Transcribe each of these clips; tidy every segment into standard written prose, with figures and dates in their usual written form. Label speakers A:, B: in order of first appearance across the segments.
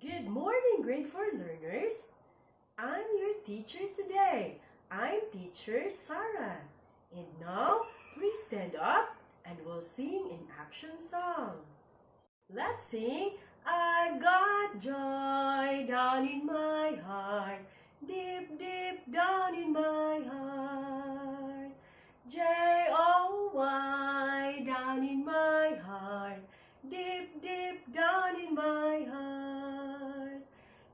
A: Good morning, grade 4 learners. I'm your teacher today. I'm teacher Sarah. And now, please stand up and we'll sing an action song. Let's sing, I've got joy down in my heart, deep, deep down in my heart. J-O-Y down in my heart, deep, deep down in my heart.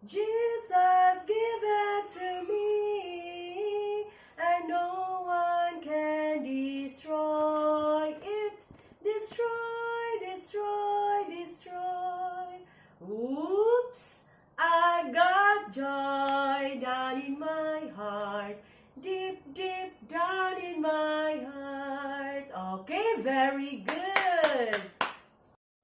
A: Jesus give it to me, and no one can destroy it. Destroy, destroy, destroy. Oops, I've got joy down in my heart, deep, deep down in my heart. Okay, very good.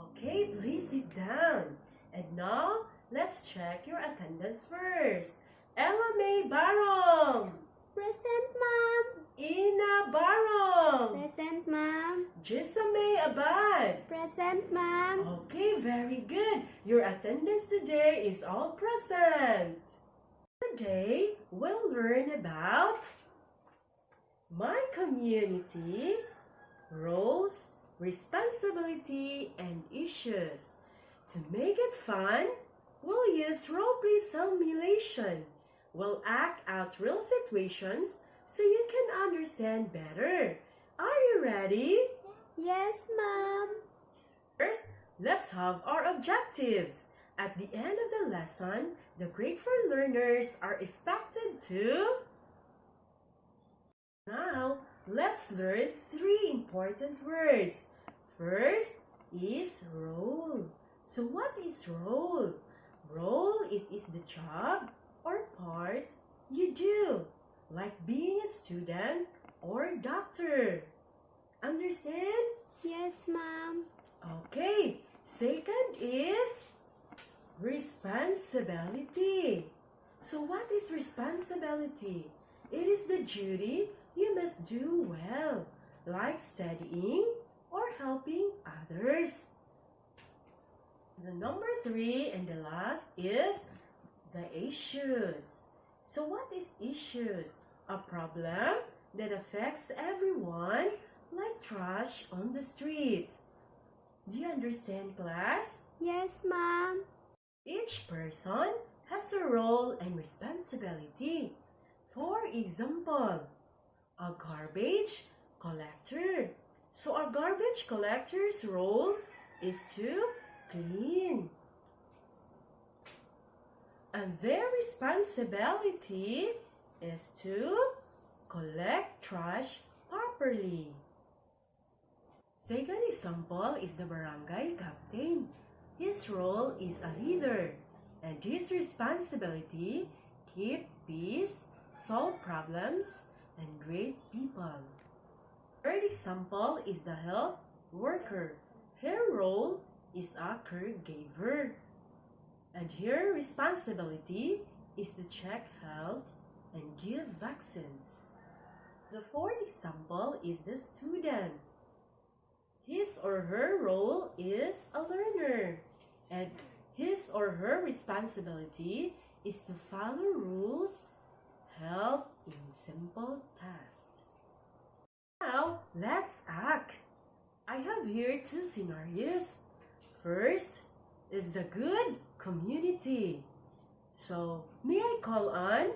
A: Okay, please sit down. And now, let's check your attendance first. Ella May Barong.
B: Present, ma'am.
A: Ina Barong.
B: Present, ma'am.
A: Jessamay Abad.
B: Present, ma'am.
A: Okay, very good. Your attendance today is all present. Today, we'll learn about my community, roles, responsibility, and issues. To make it fun, we'll use role-play simulation. We'll act out real situations so you can understand better. Are you ready?
B: Yes, ma'am.
A: First, let's have our objectives. At the end of the lesson, the grade 4 learners are expected to... Now, let's learn 3 important words. First is role. So what is role? Role, it is the job or part you do, like being a student or doctor. Understand?
B: Yes, ma'am.
A: Okay, second is responsibility. So what is responsibility? It is the duty you must do well, like studying or helping others. The number 3 and the last is the issues. So what is issues? A problem that affects everyone, like trash on the street. Do you understand, class?
B: Yes, ma'am.
A: Each person has a role and responsibility. For example, a garbage collector. So a garbage collector's role is to clean. And their responsibility is to collect trash properly. Second example is the barangay captain. His role is a leader, and his responsibility keep peace, solve problems, and greet people. Third example is the health worker. Her role is a caregiver, and her responsibility is to check health and give vaccines. The fourth example is the student. His or her role is a learner, and his or her responsibility is to follow rules, help in simple tasks. Now, let's act. I have here 2 scenarios. First is the good community. So, may I call on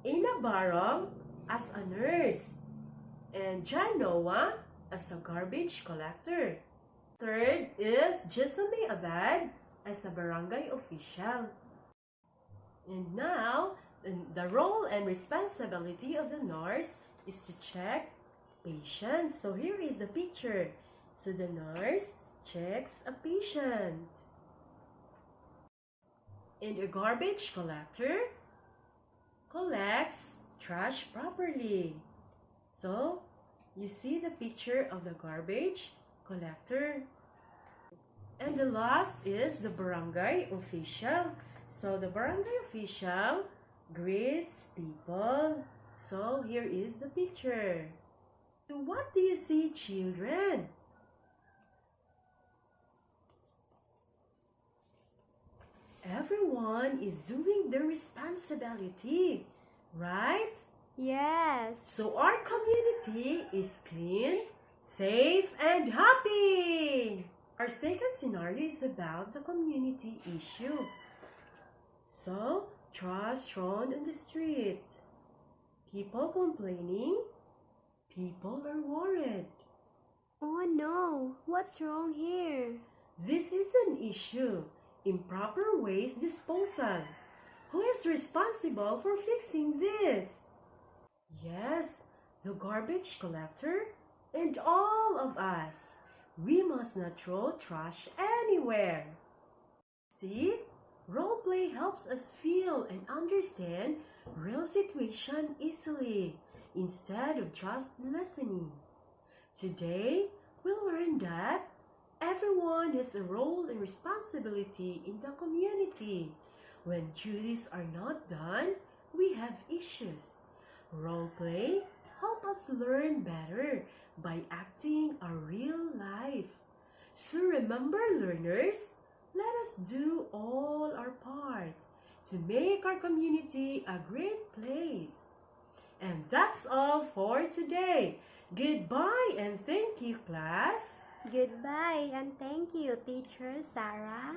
A: Ina Barong as a nurse and John Noah as a garbage collector. Third is Jessamay Abad as a barangay official. And now, the role and responsibility of the nurse is to check patients. So here is the picture. So the nurse checks a patient. And the garbage collector collects trash properly. So, you see the picture of the garbage collector. And the last is the barangay official. So, the barangay official greets people. So, here is the picture. So, what do you see, children? Everyone everyone is doing their responsibility, right?
B: Yes.
A: So our community is clean, safe, and happy. Our second scenario is about the community issue. So, trash thrown on the street. People complaining. People are worried.
B: Oh no, what's wrong here?
A: This is an issue. Improper waste disposal. Who is responsible for fixing this? Yes, the garbage collector and all of us. We must not throw trash anywhere. See? Role play helps us feel and understand real situation easily instead of just listening. Today, we'll learn that everyone has a role and responsibility in the community. When duties are not done, we have issues. Role play help us learn better by acting our real life. So remember, learners, let us do all our part to make our community a great place. And that's all for today. Goodbye and thank you, class.
B: Goodbye and thank you, Teacher Sarah.